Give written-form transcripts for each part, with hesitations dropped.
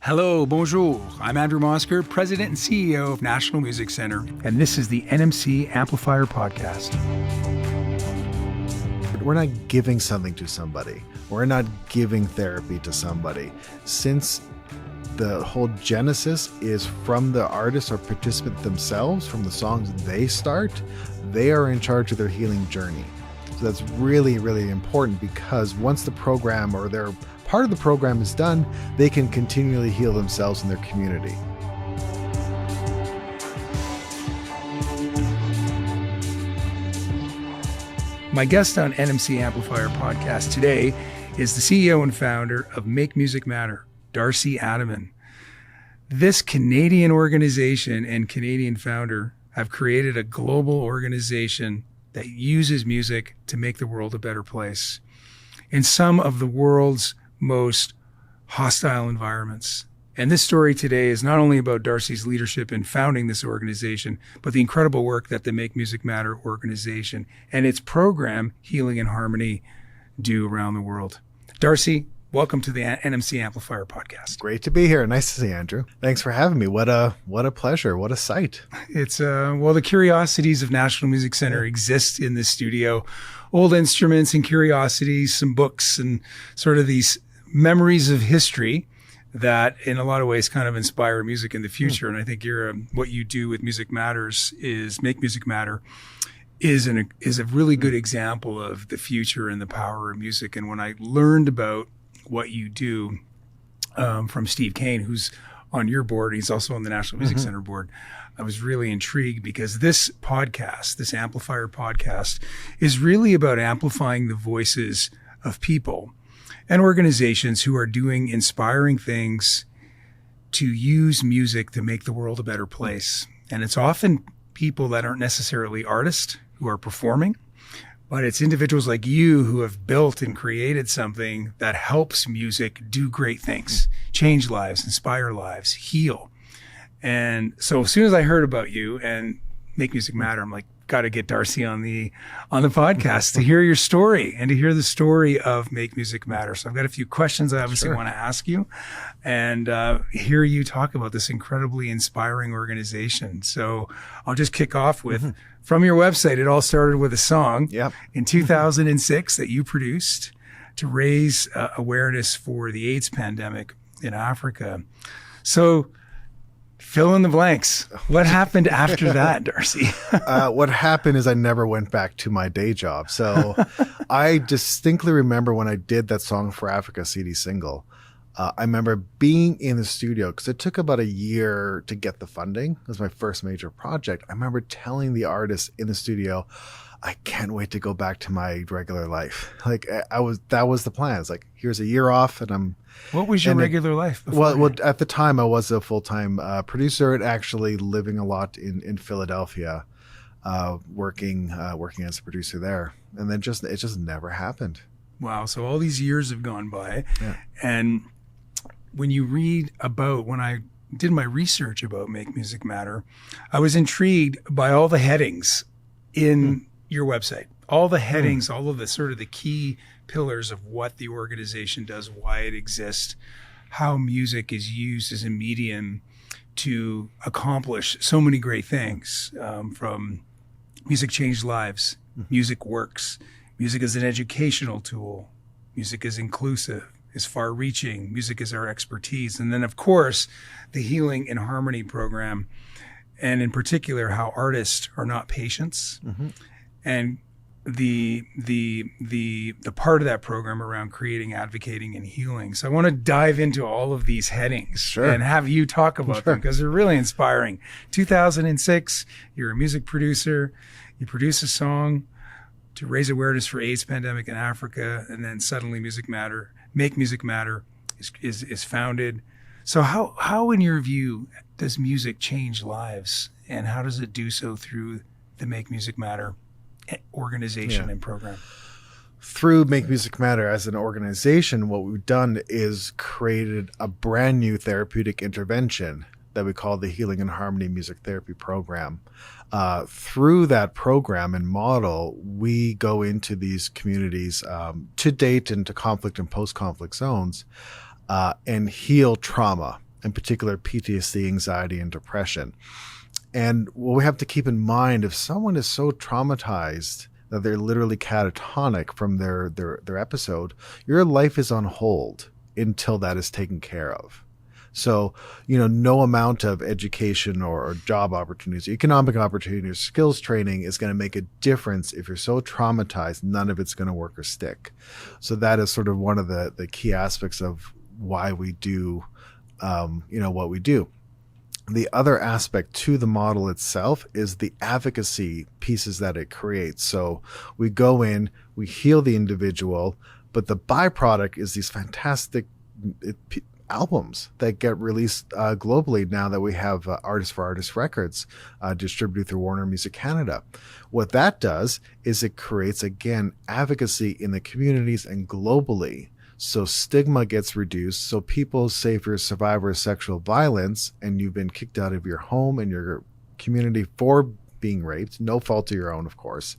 Hello, bonjour. I'm Andrew Mosker, President and CEO of National Music Center, and this is the NMC Amplifier podcast. We're not giving something to somebody. We're not giving therapy to somebody. Since the whole genesis is from the artist or participant themselves, from the songs they start, they are in charge of their healing journey. So that's really, really important, because once the program or their part of the program is done, they can continually heal themselves and their community. My guest on NMC Amplifier podcast today is the CEO and founder of Make Music Matter, Darcy Ataman. This Canadian organization and Canadian founder have created a global organization that uses music to make the world a better place in some of the world's most hostile environments. And this story today is not only about Darcy's leadership in founding this organization, but the incredible work that the Make Music Matter organization and its program, Healing and Harmony, do around the world. Darcy, welcome to the NMC Amplifier podcast. Great to be here. Nice to see you, Andrew. Thanks for having me. What a pleasure. What a sight. It's well, the curiosities of National Music Center exist in this studio. Old instruments and curiosities, some books, and sort of these memories of history that in a lot of ways kind of inspire music in the future. And I think what you do with Music Matters is Make Music Matter is a really good example of the future and the power of music. And when I learned about what you do from Steve Kane, who's on your board, he's also on the National Music Center board, I was really intrigued, because this podcast, this Amplifier podcast, is really about amplifying the voices of people and organizations who are doing inspiring things to use music to make the world a better place. And it's often people that aren't necessarily artists who are performing, but it's individuals like you who have built and created something that helps music do great things, change lives, inspire lives, heal. And so as soon as I heard about you and Make Music Matter, I'm like, got to get Darcy on the podcast to hear your story and to hear the story of Make Music Matter. So I've got a few questions I obviously want to ask you, and hear you talk about this incredibly inspiring organization. So I'll just kick off with, from your website, it all started with a song in 2006 that you produced to raise awareness for the AIDS pandemic in Africa. So fill in the blanks. What happened after that, Darcy? What happened is I never went back to my day job. So I distinctly remember when I did that Song for Africa CD single, I remember being in the studio, because it took about a year to get the funding. It was my first major project. I remember telling the artist in the studio, I can't wait to go back to my regular life. Like that was the plan. It's like, here's a year off, and What was your regular life before? Well, at the time I was a full-time producer and actually living a lot in Philadelphia, working as a producer there. And then it just never happened. Wow. So all these years have gone by. Yeah. And when you read about, when I did my research about Make Music Matter, I was intrigued by all the headings in your website, all the headings, all of the sort of the key pillars of what the organization does, why it exists, how music is used as a medium to accomplish so many great things, from music changed lives, music works, music is an educational tool, music is inclusive, is far-reaching, music is our expertise, and then of course the Healing and Harmony program, and in particular how artists are not patients, and the part of that program around creating, advocating, and healing. So I want to dive into all of these headings and have you talk about them, because they're really inspiring. 2006, you're a music producer. You produce a song to raise awareness for AIDS pandemic in Africa, and then suddenly Make Music Matter is founded. So how in your view does music change lives, and how does it do so through the Make Music Matter organization and program? Through Make Music Matter as an organization, what we've done is created a brand new therapeutic intervention that we call the Healing and Harmony Music Therapy Program. Through that program and model, we go into these communities to date into conflict and post-conflict zones and heal trauma in particular PTSD, anxiety, and depression. And what we have to keep in mind, if someone is so traumatized that they're literally catatonic from their episode, your life is on hold until that is taken care of. So, no amount of education or job opportunities, economic opportunities, skills training is going to make a difference. If you're so traumatized, none of it's going to work or stick. So that is sort of one of the key aspects of why we do, what we do. The other aspect to the model itself is the advocacy pieces that it creates. So we go in, we heal the individual, but the byproduct is these fantastic albums that get released globally now that we have Artist for Artist Records distributed through Warner Music Canada. What that does is it creates, again, advocacy in the communities and globally. So stigma gets reduced. So people, say if you're a survivor of sexual violence and you've been kicked out of your home and your community for being raped, no fault of your own, of course,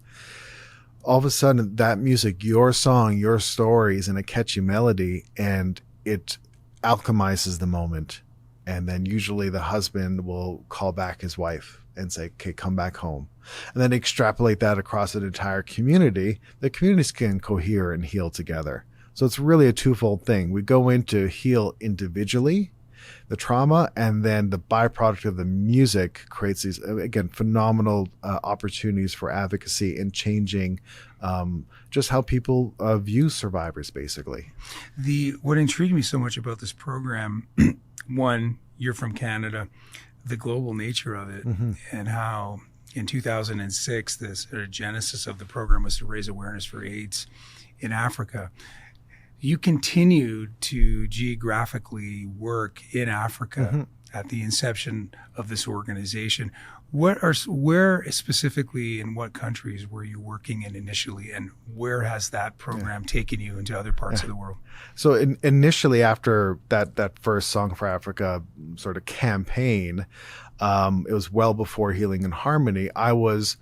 all of a sudden that music, your song, your story is in a catchy melody, and it alchemizes the moment. And then usually the husband will call back his wife and say, okay, come back home. And then extrapolate that across an entire community. The communities can cohere and heal together. So it's really a twofold thing. We go in to heal individually the trauma, and then the byproduct of the music creates these, again, phenomenal opportunities for advocacy and changing just how people view survivors, basically. What intrigued me so much about this program, one, you're from Canada, the global nature of it, and how in 2006, the genesis of the program was to raise awareness for AIDS in Africa. You continued to geographically work in Africa at the inception of this organization. Where specifically in what countries were you working in initially, and where has that program taken you into other parts of the world? So initially, after that first Song for Africa sort of campaign, it was well before Healing in Harmony. I was,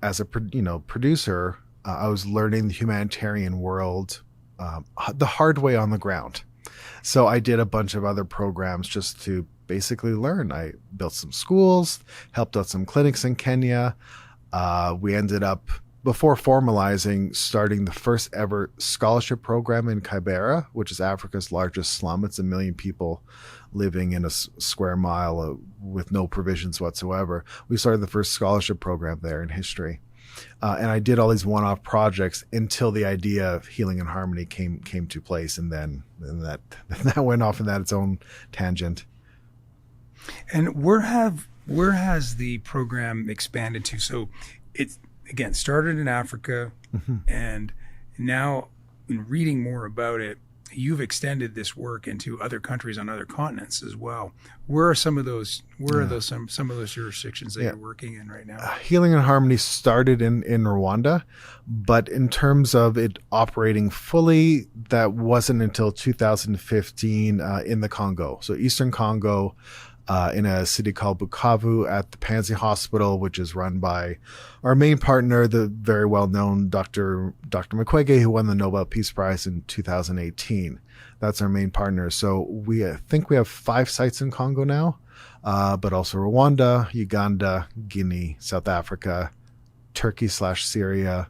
as a producer, I was learning the humanitarian world the hard way on the ground. So I did a bunch of other programs just to basically learn. I built some schools, helped out some clinics in Kenya. We ended up, before formalizing, starting the first ever scholarship program in Kibera, which is Africa's largest slum. It's 1 million people living in a square mile with no provisions whatsoever. We started the first scholarship program there in history. And I did all these one-off projects until the idea of Healing in Harmony came to place, and then that went off in its own tangent. And where has the program expanded to? So it's, again, started in Africa, and now in reading more about it, you've extended this work into other countries on other continents as well. Where are some of those? Where are those some of those jurisdictions that you're working in right now? Healing in Harmony started in Rwanda, but in terms of it operating fully, that wasn't until 2015 in the Congo. So Eastern Congo, in a city called Bukavu at the Panzi Hospital, which is run by our main partner, the very well-known Dr. Mukwege, who won the Nobel Peace Prize in 2018. That's our main partner. So we think we have 5 sites in Congo now, but also Rwanda, Uganda, Guinea, South Africa, Turkey/Syria,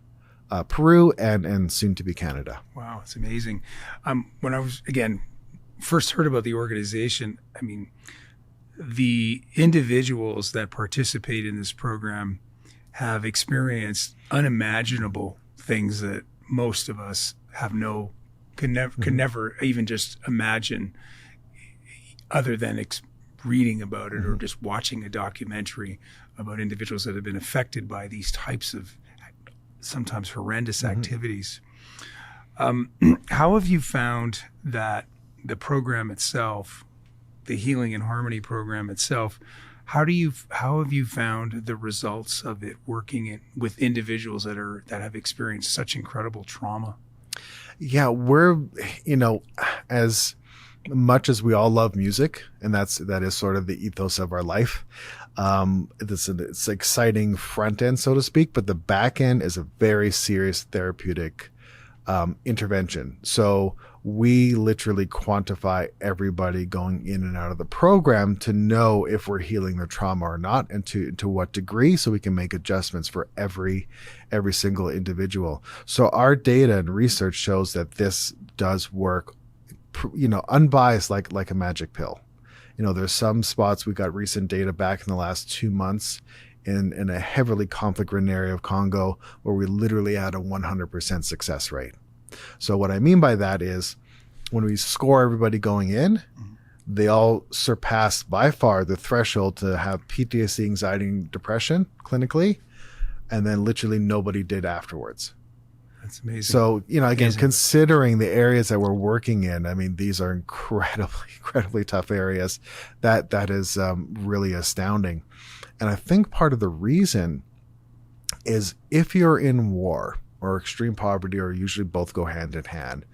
Peru, and soon to be Canada. Wow, it's amazing. When I was, again, first heard about the organization, I mean, the individuals that participate in this program have experienced unimaginable things that most of us could never even just imagine, other than reading about it or just watching a documentary about individuals that have been affected by these types of sometimes horrendous activities. How have you found that the program itself, the Healing in Harmony program itself, how have you found the results of it working with individuals that have experienced such incredible trauma? Yeah, we're, as much as we all love music, and that is sort of the ethos of our life. It's an exciting front end, so to speak, but the back end is a very serious therapeutic intervention. So we literally quantify everybody going in and out of the program to know if we're healing their trauma or not, and to what degree, so we can make adjustments for every single individual. So our data and research shows that this does work, unbiased, like a magic pill. There's some spots, we got recent data back in the last 2 months in a heavily conflict-ridden area of Congo where we literally had a 100% success rate. So what I mean by that is when we score everybody going in, they all surpassed by far the threshold to have PTSD, anxiety, and depression clinically, and then literally nobody did afterwards. That's amazing. So, again, considering the areas that we're working in, I mean, these are incredibly tough areas. That is really astounding. And I think part of the reason is if you're in war or extreme poverty, or usually both go hand in hand,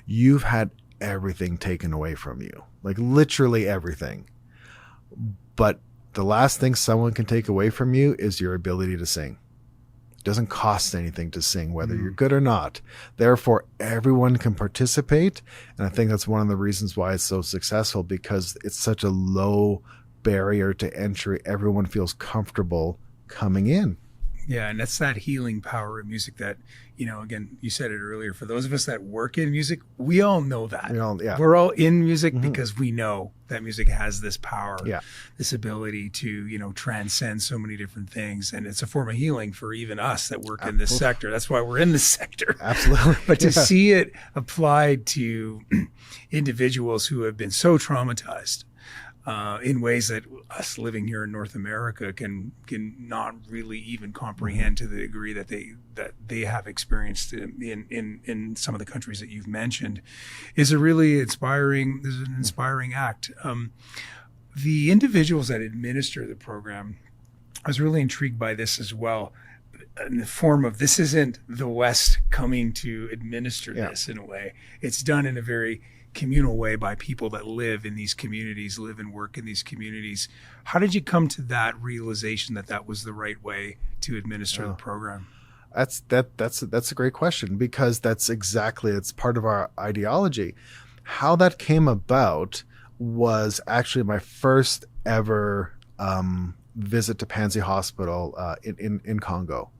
you've had everything taken away from you, like literally everything. But the last thing someone can take away from you is your ability to sing. It doesn't cost anything to sing, whether you're good or not. Therefore, everyone can participate. And I think that's one of the reasons why it's so successful, because it's such a low barrier to entry. Everyone feels comfortable coming in. Yeah, and that's that healing power of music that, again, you said it earlier, for those of us that work in music, we all know that. We're all in music because we know that music has this power, this ability to, transcend so many different things. And it's a form of healing for even us that work in this sector. That's why we're in this sector. Absolutely. But to see it applied to individuals who have been so traumatized, in ways that us living here in North America can not really even comprehend to the degree that they have experienced in some of the countries that you've mentioned, is an inspiring act. The individuals that administer the program, I was really intrigued by this as well, in the form of, this isn't the West coming to administer this in a way. It's done in a very communal way by people that live in these communities, live and work in these communities. How did you come to that realization that was the right way to administer the program? That's a great question, because it's part of our ideology. How that came about was actually my first ever visit to Panzi Hospital in Congo.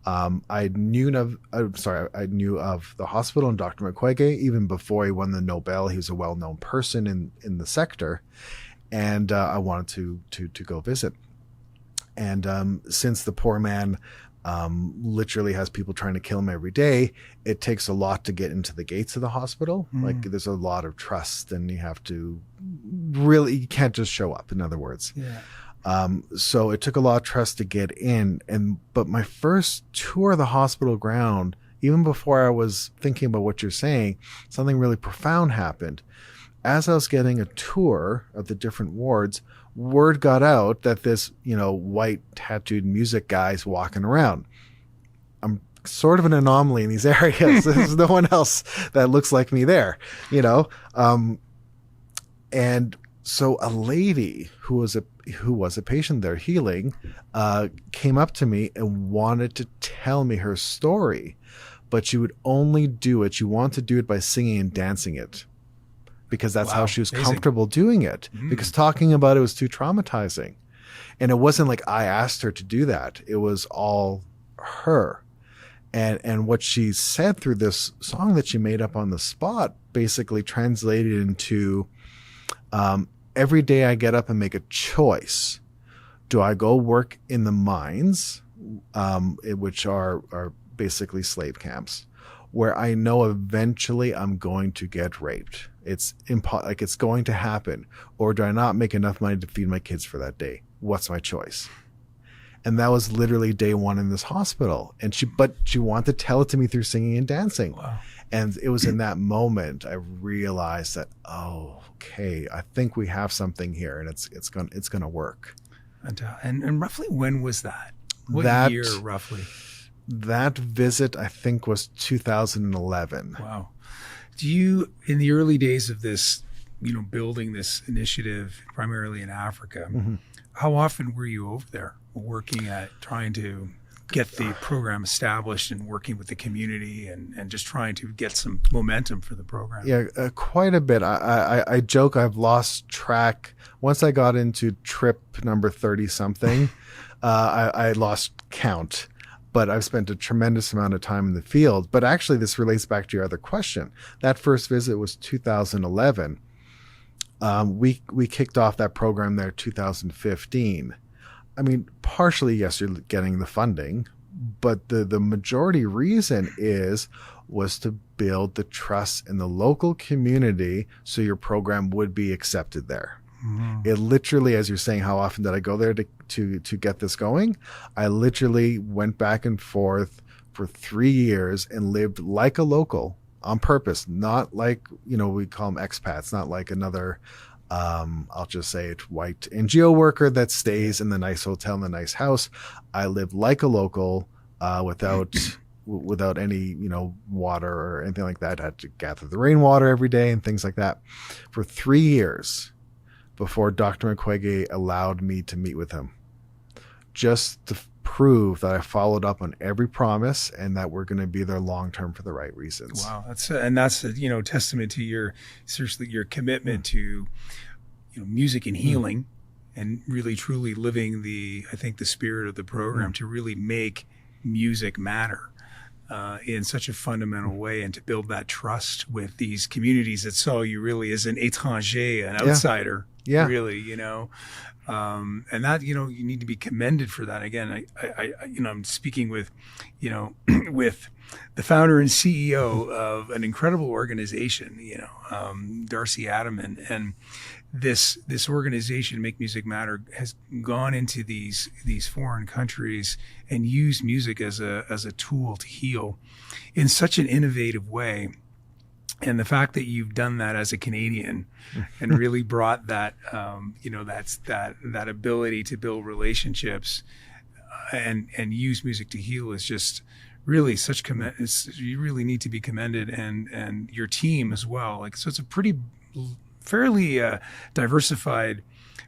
I knew of the hospital and Dr. Mukwege even before he won the Nobel. He was a well-known person in the sector, and I wanted to go visit. And since the poor man literally has people trying to kill him every day, it takes a lot to get into the gates of the hospital. Like, there's a lot of trust, and you can't just show up, in other words. So it took a lot of trust to get in. But my first tour of the hospital ground, even before I was thinking about what you're saying, something really profound happened. As I was getting a tour of the different wards, word got out that this, white tattooed music guy's walking around. I'm sort of an anomaly in these areas. There's no one else that looks like me there, and so a lady who was a patient there healing came up to me and wanted to tell me her story, but she would only do it. She wanted to do it by singing and dancing it, because that's how she was comfortable doing it, because talking about it was too traumatizing. And it wasn't like I asked her to do that. It was all her. And what she said through this song that she made up on the spot basically translated into, every day I get up and make a choice. Do I go work in the mines, which are basically slave camps, where I know eventually I'm going to get raped? It's it's going to happen. Or do I not make enough money to feed my kids for that day? What's my choice? And that was literally day one in this hospital. And she wanted to tell it to me through singing and dancing. Wow. And it was in that moment I realized that, okay, I think we have something here, and it's going to work. And roughly when was that? What year roughly? That visit, I think, was 2011. Wow. Do you, in the early days of this, building this initiative primarily in Africa, how often were you over there working at trying to get the program established and working with the community and just trying to get some momentum for the program. Yeah, quite a bit. I joke I've lost track. Once I got into trip number 30 something, I lost count. But I've spent a tremendous amount of time in the field. But actually, this relates back to your other question. That first visit was 2011. We kicked off that program there 2015. I mean, partially, yes, you're getting the funding, but the majority reason was to build the trust in the local community so your program would be accepted there. Mm-hmm. It literally, as you're saying, how often did I go there to get this going? I literally went back and forth for 3 years and lived like a local on purpose, not like, we call them expats, not like another, I'll just say it, white NGO worker that stays in the nice hotel in the nice house. I lived like a local without any, water or anything like that. I had to gather the rainwater every day and things like that for 3 years before Dr. Mukwege allowed me to meet with him, just to prove that I followed up on every promise and that we're going to be there long term for the right reasons. Wow, that's a testament to your commitment to music and healing, and really truly living the spirit of the program to really make music matter in such a fundamental way, and to build that trust with these communities that saw you really as an étranger, an outsider. Yeah. Really, and that, you need to be commended for that. Again, I'm speaking with, with the founder and CEO of an incredible organization, Darcy Ataman, and this organization, Make Music Matter, has gone into these foreign countries and used music as a tool to heal in such an innovative way. And the fact that you've done that as a Canadian and really brought that, that ability to build relationships and use music to heal is just really such you really need to be commended, and your team as well. So it's a fairly diversified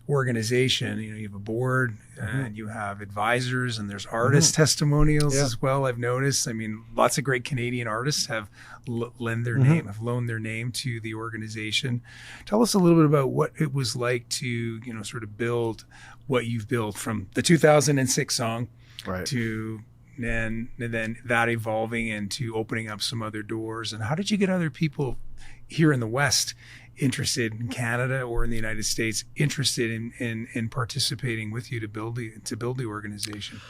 organization. You have a board and you have advisors, and there's artist testimonials as well. I've noticed. I mean, lots of great Canadian artists have loaned their name to the organization. Tell us a little bit about what it was like to, sort of build what you've built from the 2006 song to then that evolving into opening up some other doors. And how did you get other people here in the West interested, in Canada or in the United States, interested in participating with you to build the organization?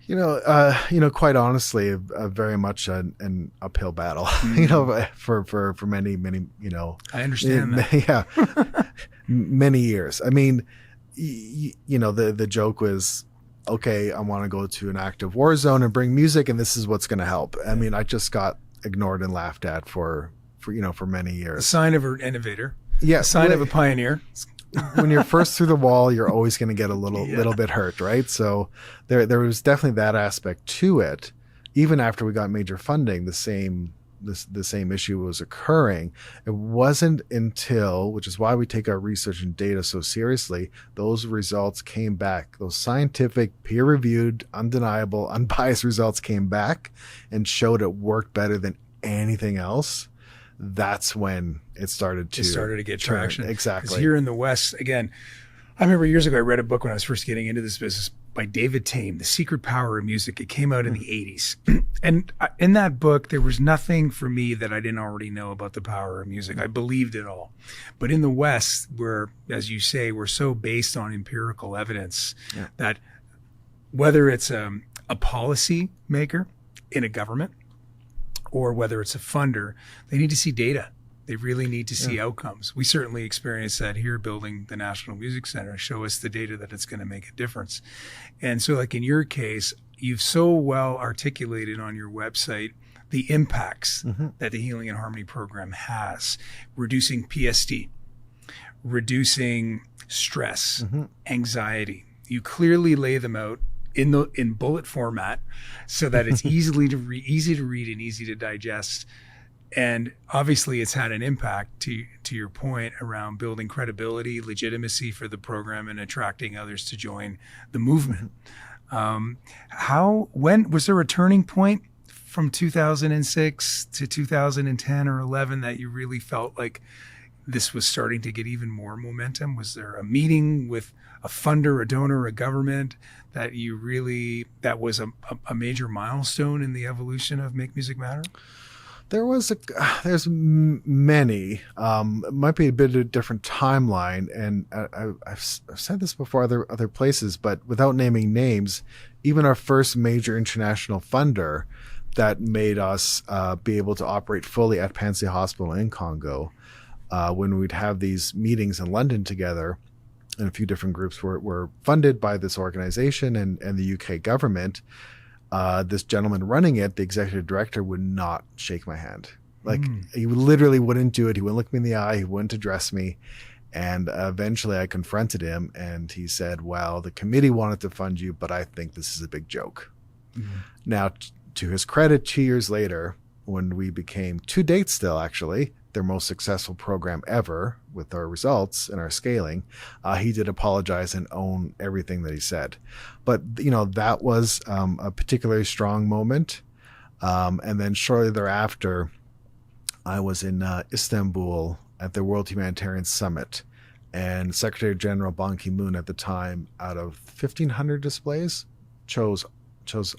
Quite honestly, very much an uphill battle. For many. I understand that. Many years. I mean, the joke was, okay, I want to go to an active war zone and bring music, and this is what's going to help. I mean, I just got ignored and laughed at for many years. A sign of an innovator. Yeah. A sign of a pioneer. When you're first through the wall, you're always going to get a little bit hurt, right? So there was definitely that aspect to it. Even after we got major funding, the same issue was occurring. It wasn't until, which is why we take our research and data so seriously, those results came back. Those scientific, peer-reviewed, undeniable, unbiased results came back and showed it worked better than anything else. That's when it started to get traction. Exactly. 'Cause here in the West, again, I remember years ago I read a book when I was first getting into this business by David Tame, The Secret Power of Music. It came out in the 80s. And in that book, there was nothing for me that I didn't already know about the power of music. I believed it all. But in the West, where, as you say, we're so based on empirical evidence that whether it's a policy maker in a government, or whether it's a funder, they need to see data. They really need to see outcomes. We certainly experience that here building the National Music Center. Show us the data that it's going to make a difference. And so like in your case, you've so well articulated on your website the impacts that the Healing and Harmony program has, reducing PSD, reducing stress, anxiety. You clearly lay them out in bullet format so that it's easy to read and easy to digest. And obviously it's had an impact to your point around building credibility, legitimacy for the program, and attracting others to join the movement. When was there a turning point from 2006 to 2010 or 11 that you really felt like this was starting to get even more momentum? Was there a meeting with a funder, a donor, a government that was a major milestone in the evolution of Make Music Matter? There's many. It might be a bit of a different timeline, and I've said this before other places, but without naming names, even our first major international funder that made us be able to operate fully at Panzi Hospital in Congo, when we'd have these meetings in London together, and a few different groups were funded by this organization and the UK government. This gentleman running it, the executive director, would not shake my hand. He literally wouldn't do it. He wouldn't look me in the eye. He wouldn't address me. And eventually I confronted him, and he said, well, the committee wanted to fund you, but I think this is a big joke. Now, to his credit, 2 years later, when we became, to date still actually, their most successful program ever with our results and our scaling, he did apologize and own everything that he said. But, that was a particularly strong moment. And then shortly thereafter, I was in Istanbul at the World Humanitarian Summit, and Secretary General Ban Ki-moon at the time, out of 1,500 displays, chose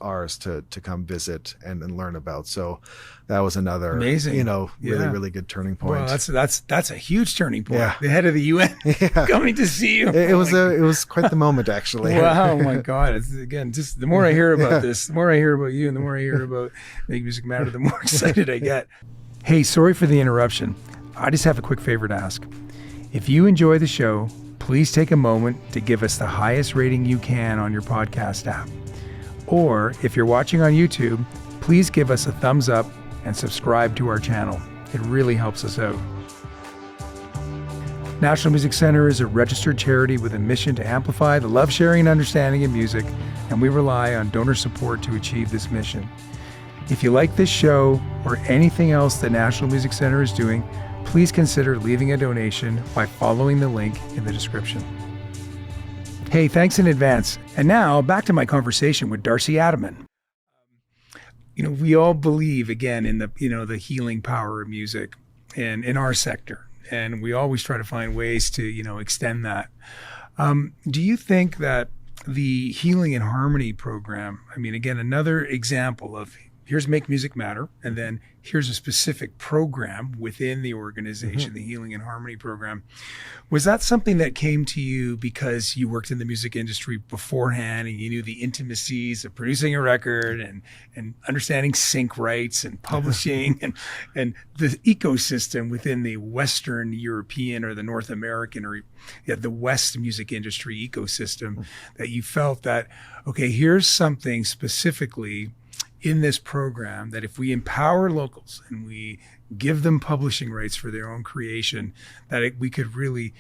ours to come visit and learn about. So that was another amazing, really good turning point. Well, that's a huge turning point. Yeah. The head of the UN coming to see you. It was quite the moment, actually. Wow, my God! It's, again, just the more I hear about this, the more I hear about you, and the more I hear about Make Music Matter, the more excited I get. Hey, sorry for the interruption. I just have a quick favor to ask. If you enjoy the show, please take a moment to give us the highest rating you can on your podcast app. Or if you're watching on YouTube, please give us a thumbs up and subscribe to our channel. It really helps us out. National Music Center is a registered charity with a mission to amplify the love, sharing, and understanding of music, and we rely on donor support to achieve this mission. If you like this show or anything else that National Music Center is doing, please consider leaving a donation by following the link in the description. Hey, thanks in advance. And now back to my conversation with Darcy Ataman. We all believe, again, in the healing power of music and in our sector. And we always try to find ways to, extend that. Do you think that the Healing and Harmony program, again, another example of here's Make Music Matter, and then here's a specific program within the organization, the Healing and Harmony program. Was that something that came to you because you worked in the music industry beforehand and you knew the intimacies of producing a record and understanding sync rights and publishing and the ecosystem within the Western European or the North American or the West music industry ecosystem, that you felt that, okay, here's something specifically in this program that if we empower locals and we give them publishing rights for their own creation, that we could really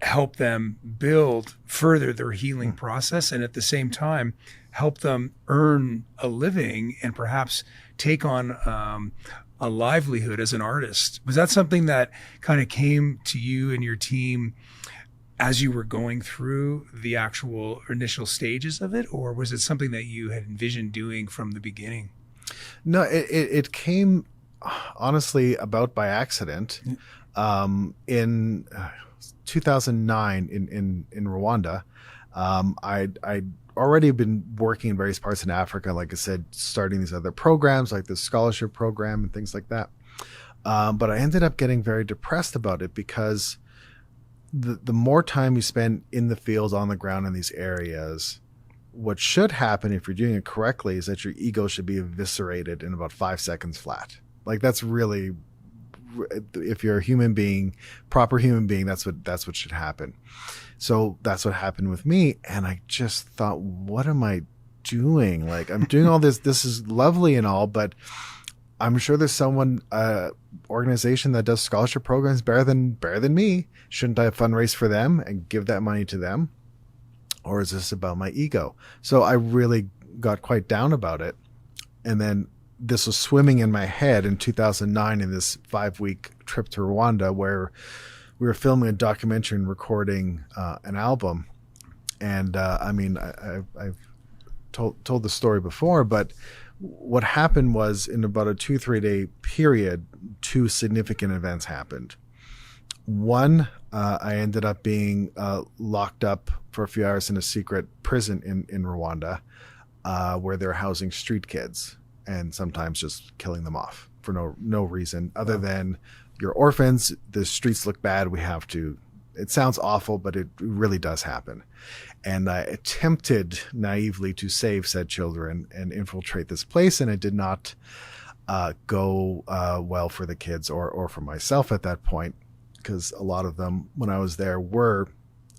help them build further their healing process, and at the same time help them earn a living and perhaps take on a livelihood as an artist. Was that something that kind of came to you and your team as you were going through the actual initial stages of it, or was it something that you had envisioned doing from the beginning? No, it came honestly about by accident. In 2009 in Rwanda, I'd already been working in various parts in Africa, like I said, starting these other programs like the scholarship program and things like that. But I ended up getting very depressed about it because the more time you spend in the field, on the ground in these areas, what should happen if you're doing it correctly is that your ego should be eviscerated in about 5 seconds flat. Like that's really, if you're a human being, proper human being, that's what should happen. So that's what happened with me. And I just thought, what am I doing? Like I'm doing all this. This is lovely and all, but I'm sure there's someone, organization that does scholarship programs better than me. Shouldn't I fundraise for them and give that money to them? Or is this about my ego? So I really got quite down about it. And then this was swimming in my head in 2009 in this 5-week trip to Rwanda where we were filming a documentary and recording an album. And I've told the story before, but what happened was in about a 2-3 day period, 2 significant events happened. One, I ended up being locked up for a few hours in a secret prison in Rwanda, where they're housing street kids and sometimes just killing them off for no reason other than you're orphans. The streets look bad. We have to. It sounds awful, but it really does happen. And I attempted naively to save said children and infiltrate this place, and it did not go well for the kids or for myself at that point, because a lot of them, when I was there, were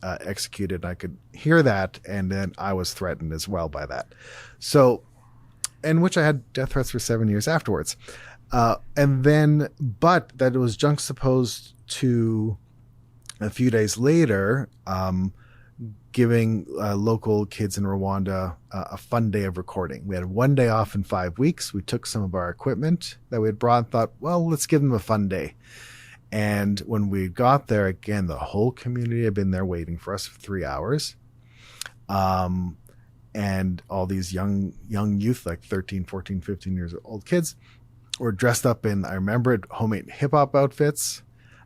executed. I could hear that, and then I was threatened as well by that. So, and which I had death threats for 7 years afterwards. And then, but that was juxtaposed to a few days later, giving local kids in Rwanda a fun day of recording. We had 1 day off in 5 weeks. We took some of our equipment that we had brought and thought, well, let's give them a fun day. And when we got there, again, the whole community had been there waiting for us for 3 hours. And all these young youth, like 13, 14, 15 years old kids, were dressed up in, I remember it, homemade hip-hop outfits.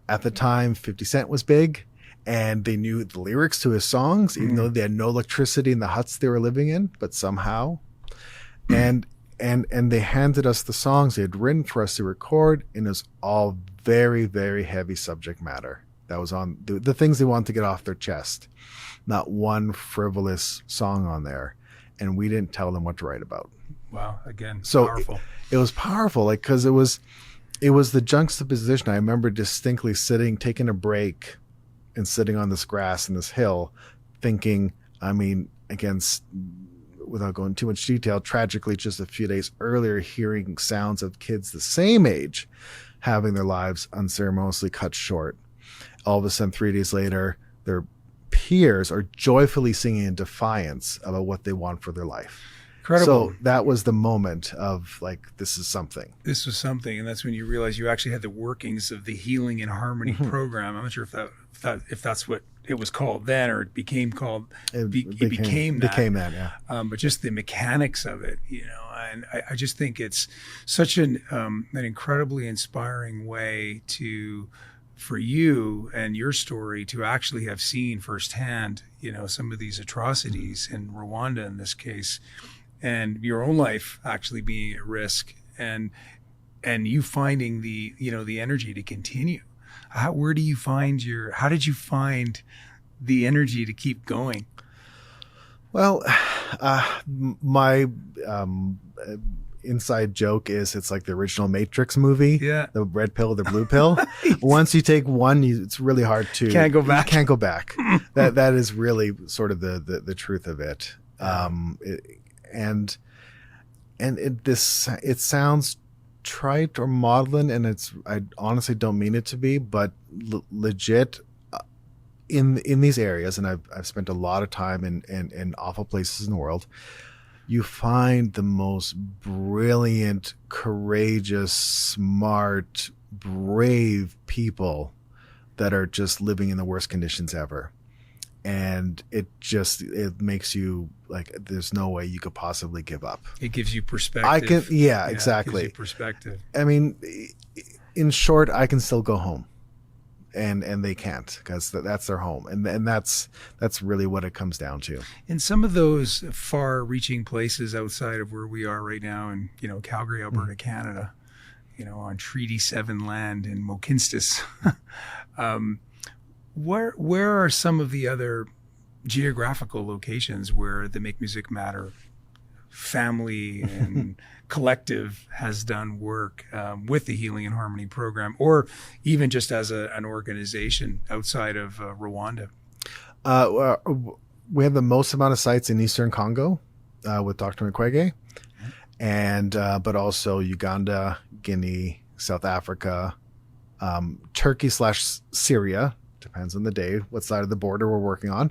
At the time, 50 Cent was big, and they knew the lyrics to his songs, even though they had no electricity in the huts they were living in, but somehow. And they handed us the songs they had written for us to record, and it was all very, very heavy subject matter. That was on the things they wanted to get off their chest. Not one frivolous song on there. And we didn't tell them what to write about. Wow. Again, so powerful. It was powerful, like, because it was the juxtaposition. I remember distinctly taking a break and sitting on this grass in this hill thinking, I mean, again, without going too much detail, tragically, just a few days earlier, hearing sounds of kids the same age having their lives unceremoniously cut short. All of a sudden, 3 days later, their peers are joyfully singing in defiance about what they want for their life. Incredible. So that was the moment of like, this is something. This was something, and that's when you realize you actually had the workings of the Healing and Harmony program. I'm not sure if that's what it was called then, or it became called. It became that. Yeah. But just the mechanics of it, and I just think it's such an incredibly inspiring way for you and your story to actually have seen firsthand, some of these atrocities in Rwanda in this case, and your own life actually being at risk, and you finding the energy to continue. How did you find the energy to keep going? Well, my inside joke is it's like the original Matrix movie. Yeah. The red pill, the blue pill. Right. Once you take one, it's really hard to can't go back. You can't go back. That is really sort of the truth of it. It sounds trite or maudlin, and I honestly don't mean it to be, but legit in these areas, and I've spent a lot of time in awful places in the world. You find the most brilliant, courageous, smart, brave people that are just living in the worst conditions ever. And it makes you like, there's no way you could possibly give up. It gives you perspective. Exactly. It gives you perspective. I mean, in short, I can still go home, and they can't, because that's their home, and that's really what it comes down to. In some of those far-reaching places outside of where we are right now, in Calgary, Alberta, Canada, on Treaty 7 land in Mohkinstsis. Where are some of the other geographical locations where the Make Music Matter family and collective has done work with the Healing and Harmony program, or even just as an organization outside of Rwanda? We have the most amount of sites in Eastern Congo with Dr. Mukwege, and but also Uganda, Guinea, South Africa, Turkey/Syria. Depends on the day, what side of the border we're working on.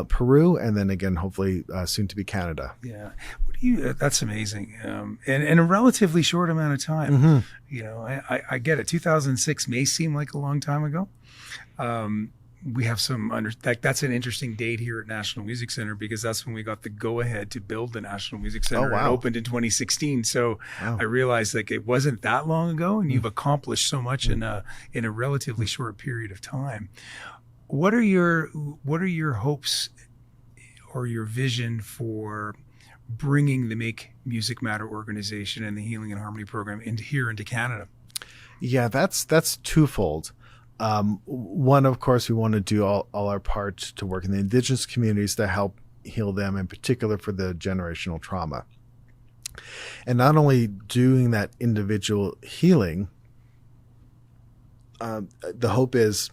Peru, and then again, hopefully soon to be Canada. Yeah, that's amazing. In a relatively short amount of time. Mm-hmm. I get it. 2006 may seem like a long time ago, we have some that's an interesting date here at National Music Center, because that's when we got the go ahead to build the National Music Center. wow. It opened in 2016. So Wow. I realized like it wasn't that long ago, and you've accomplished so much in a relatively short period of time. What are your hopes or your vision for bringing the Make Music Matter organization and the Healing and Harmony program into Canada? Yeah, that's twofold. One, of course, we want to do all our part to work in the Indigenous communities to help heal them, in particular for the generational trauma. And not only doing that individual healing, the hope is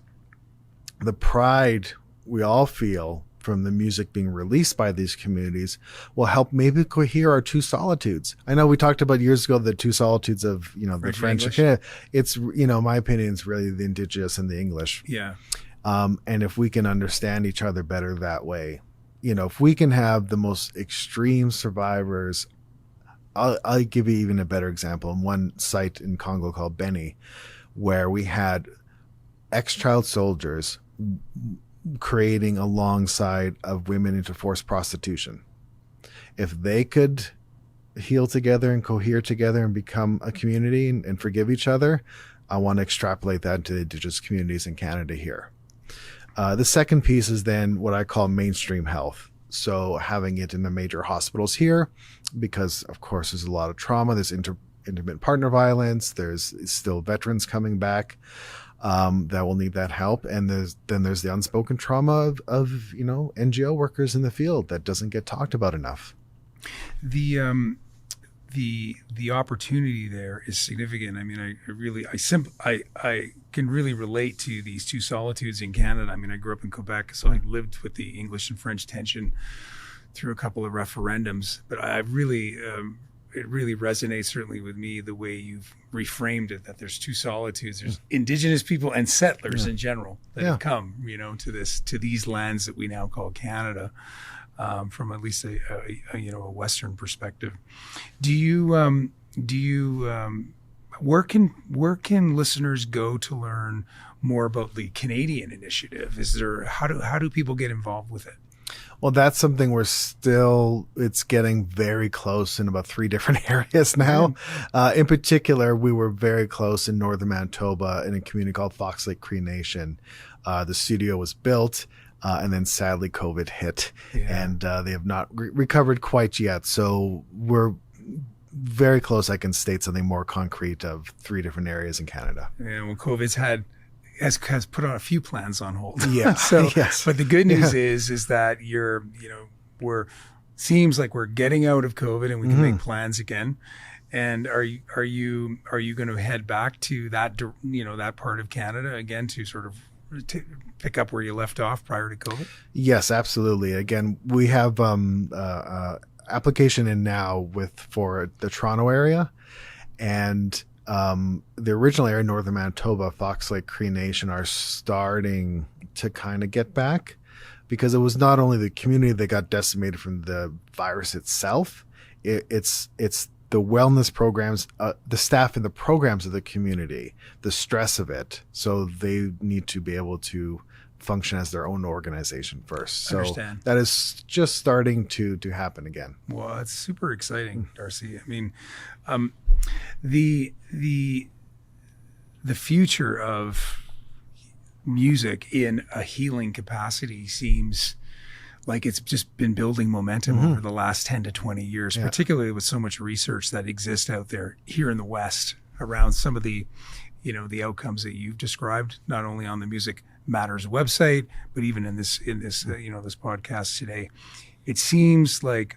the pride we all feel from the music being released by these communities will help maybe cohere our two solitudes. I know we talked about years ago the two solitudes of, the French. It's, my opinion, is really the Indigenous and the English. Yeah. And if we can understand each other better that way, if we can have the most extreme survivors, I'll give you even a better example. In one site in Congo called Beni, where we had ex-child soldiers creating alongside of women into forced prostitution. If they could heal together and cohere together and become a community and forgive each other, I want to extrapolate that to the Indigenous communities in Canada here. The second piece is then what I call mainstream health. So having it in the major hospitals here, because of course there's a lot of trauma, there's intermittent partner violence, there's still veterans coming back that will need that help, and there's the unspoken trauma of NGO workers in the field that doesn't get talked about enough. The opportunity there is significant. I mean, I can really relate to these two solitudes in Canada. I mean, I grew up in Quebec, so I lived with the English and French tension through a couple of referendums. But I really, it really resonates certainly with me the way you've reframed it, that there's two solitudes. There's Indigenous people and settlers in general that have come, to these lands that we now call Canada. From at least a Western perspective. Where can listeners go to learn more about the Canadian initiative? How do people get involved with it? Well, that's something it's getting very close in about 3 different areas now. In particular, we were very close in northern Manitoba in a community called Fox Lake Cree Nation. The studio was built. And then sadly COVID hit, and they have not recovered quite yet. So we're very close. I can state something more concrete of 3 different areas in Canada. Yeah, well, COVID's has put on a few plans on hold. Yeah. But the good news is that seems like we're getting out of COVID and we can make plans again. And are you going to head back to that that part of Canada again to sort of pick up where you left off prior to COVID? Yes, absolutely. Again, we have application in now for the Toronto area, and the original area, northern Manitoba, Fox Lake Cree Nation, are starting to kind of get back, because it was not only the community that got decimated from the virus itself, it's the wellness programs, the staff in the programs of the community, the stress of it. So they need to be able to function as their own organization first. So that is just starting to happen again. Well, it's super exciting, Darcy. I mean, the future of music in a healing capacity seems like it's just been building momentum over the last 10 to 20 years, particularly with so much research that exists out there here in the West around some of the, the outcomes that you've described, not only on the Music Matters website, but even in this this podcast today. It seems like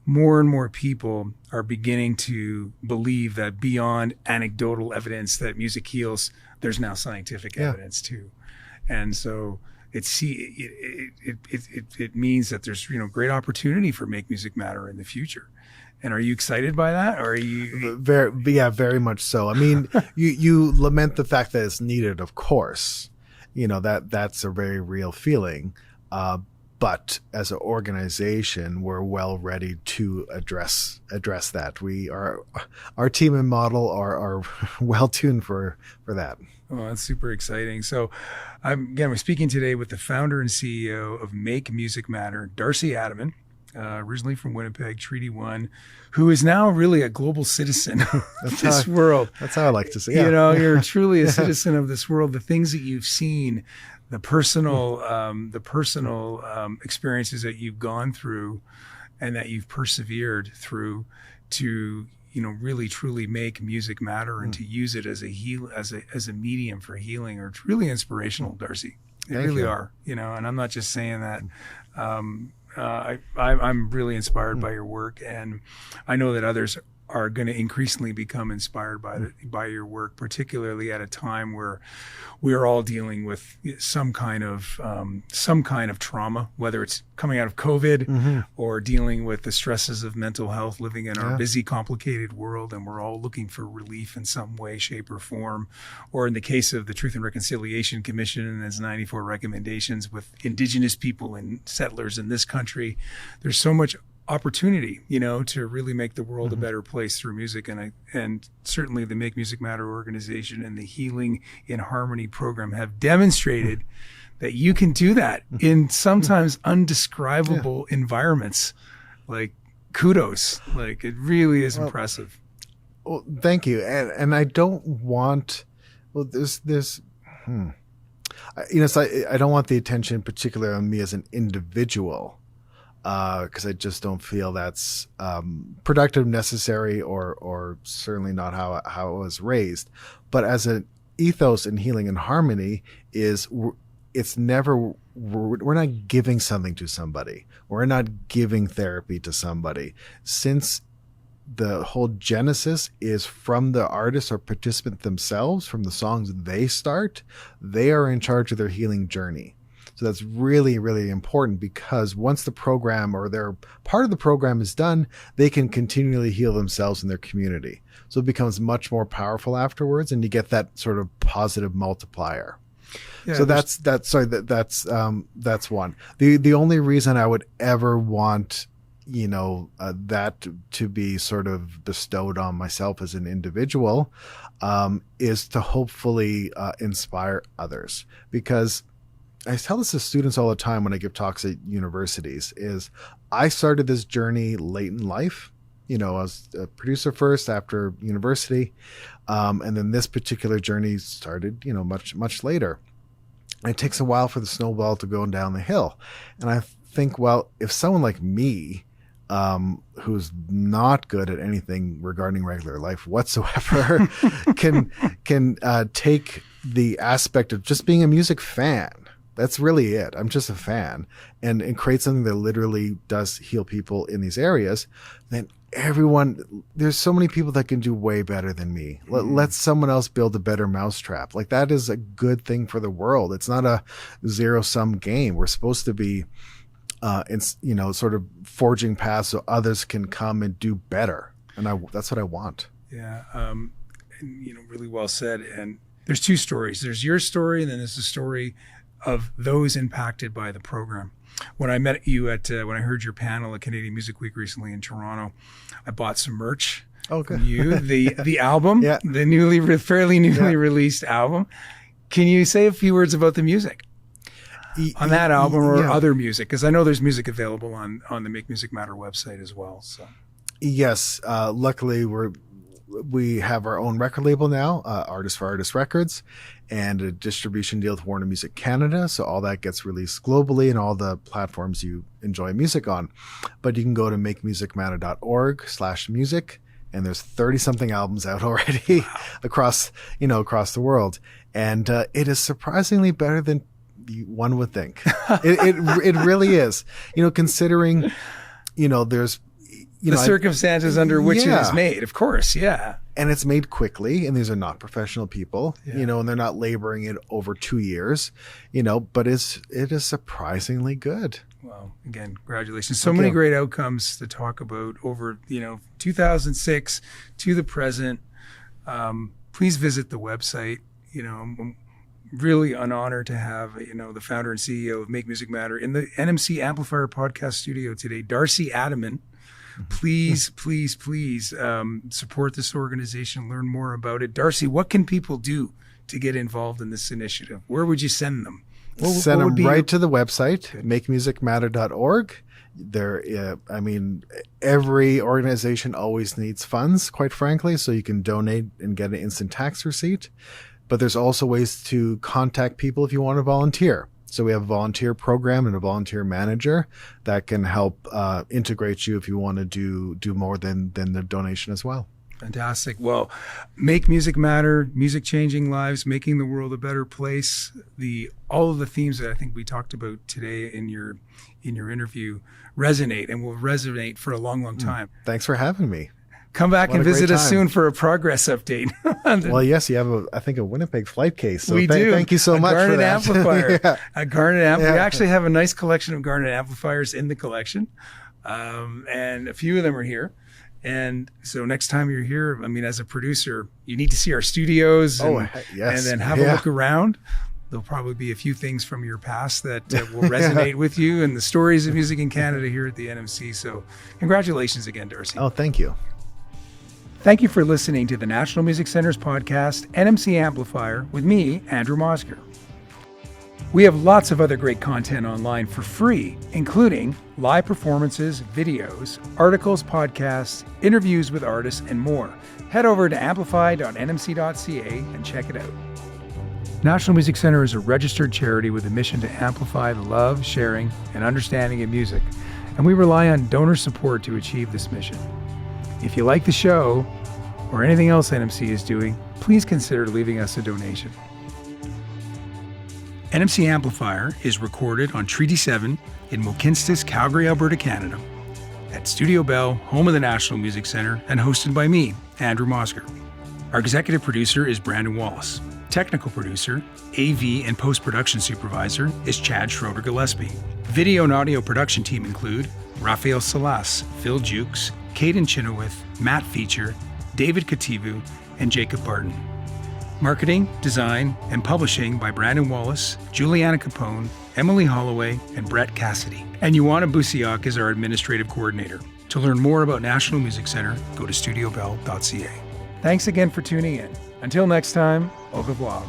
more and more people are beginning to believe that beyond anecdotal evidence that music heals, there's now scientific evidence too. And so it means that there's great opportunity for Make Music Matter in the future. And are you excited by that, or are you very much so? I mean, you lament the fact that it's needed, of course. That's a very real feeling. But as an organization, we're well ready to address that. Our team and model are well tuned for that. Oh, that's super exciting. So, we're speaking today with the founder and CEO of Make Music Matter, Darcy Ataman, originally from Winnipeg, Treaty 1, who is now really a global citizen of this world. That's how I like to say it. You're truly a citizen of this world. The things that you've seen, the personal experiences that you've gone through and that you've persevered through to really truly make music matter and to use it as a medium for healing are truly inspirational, Darcy. They really are, and I'm not just saying that. I'm really inspired by your work, and I know that others are going to increasingly become inspired by your work, particularly at a time where we are all dealing with some kind of trauma, whether it's coming out of COVID or dealing with the stresses of mental health, living in our busy, complicated world, and we're all looking for relief in some way, shape, or form. Or in the case of the Truth and Reconciliation Commission and its 94 recommendations with Indigenous people and settlers in this country, there's so much opportunity, to really make the world a better place through music. And certainly the Make Music Matter organization and the Healing in Harmony program have demonstrated that you can do that in sometimes undescribable environments. Like, kudos. Like, it really is impressive. Well, thank you. And I don't want, I don't want the attention particularly on me as an individual. Because I just don't feel that's productive, necessary, or certainly not how I was raised. But as an ethos in Healing and Harmony it's never, we're not giving something to somebody. We're not giving therapy to somebody. Since the whole genesis is from the artist or participant themselves, from the songs they start, they are in charge of their healing journey. So that's really, really important, because once the program or their part of the program is done, they can continually heal themselves in their community. So it becomes much more powerful afterwards, and you get that sort of positive multiplier. Yeah, so that's one. The only reason I would ever want that to be sort of bestowed on myself as an individual is to hopefully inspire others, because I tell this to students all the time when I give talks at universities, is I started this journey late in life. I was a producer first after university. And then this particular journey started, much, much later. And it takes a while for the snowball to go down the hill. And I think, well, if someone like me, who's not good at anything regarding regular life whatsoever, can take the aspect of just being a music fan, that's really it. I'm just a fan, and create something that literally does heal people in these areas. Then there's so many people that can do way better than me. Let someone else build a better mousetrap. Like, that is a good thing for the world. It's not a zero-sum game. We're supposed to be, sort of forging paths so others can come and do better. And that's what I want. Yeah. Really well said. And there's two stories. There's your story, and then there's the story of those impacted by the program. When I met you when I heard your panel at Canadian Music Week recently in Toronto, I bought some merch from you, the album, the fairly newly released album. Can you say a few words about the music on that album or other music? Because I know there's music available on the Make Music Matter website as well. So yes, luckily we have our own record label now, Artist for Artist Records, and a distribution deal with Warner Music Canada. So all that gets released globally and all the platforms you enjoy music on. But you can go to makemusicmatter.org/music, and there's 30-something albums out already across the world. And it is surprisingly better than one would think. It really is. Considering, there's the circumstances under which it is made, of course. Yeah. And it's made quickly, and these are not professional people, and they're not laboring it over 2 years, but it is surprisingly good. Well, again, congratulations. So many great outcomes to talk about over, 2006 to the present. Please visit the website. really an honor to have, the founder and CEO of Make Music Matter in the NMC Amplifier podcast studio today, Darcy Ataman. Please, please, please support this organization, learn more about it. Darcy, what can people do to get involved in this initiative? Where would you send them? Send them right to the website, makemusicmatter.org. Every organization always needs funds, quite frankly, so you can donate and get an instant tax receipt. But there's also ways to contact people if you want to volunteer. So we have a volunteer program and a volunteer manager that can help integrate you if you want to do more than the donation as well. Fantastic. Well, Make Music Matter, music changing lives, making the world a better place. All of the themes that I think we talked about today in your interview resonate and will resonate for a long, long time. Thanks for having me. Come back and visit us soon for a progress update. Well, yes, you have a Winnipeg flight case. So we do. Thank you so much for that. Amplifier. Yeah. A Garnet amplifier. We actually have a nice collection of Garnet amplifiers in the collection, and a few of them are here. And so next time you're here, as a producer, you need to see our studios and then have a look around. There'll probably be a few things from your past that will resonate with you and the stories of music in Canada here at the NMC. So congratulations again, Darcy. Oh, thank you. Thank you for listening to the National Music Center's podcast, NMC Amplifier, with me, Andrew Mosker. We have lots of other great content online for free, including live performances, videos, articles, podcasts, interviews with artists, and more. Head over to amplify.nmc.ca and check it out. National Music Center is a registered charity with a mission to amplify the love, sharing, and understanding of music, and we rely on donor support to achieve this mission. If you like the show or anything else NMC is doing, please consider leaving us a donation. NMC Amplifier is recorded on Treaty 7 in Mohkinstsis, Calgary, Alberta, Canada, at Studio Bell, home of the National Music Centre, and hosted by me, Andrew Mosker. Our executive producer is Brandon Wallace. Technical producer, AV and post-production supervisor is Chad Schroeder-Gillespie. Video and audio production team include Raphael Salas, Phil Jukes, Caden Chenoweth, Matt Feature, David Kativu, and Jacob Barton. Marketing, design, and publishing by Brandon Wallace, Juliana Capone, Emily Holloway, and Brett Cassidy. And Ioana Busiak is our administrative coordinator. To learn more about National Music Centre, go to studiobell.ca. Thanks again for tuning in. Until next time, au revoir.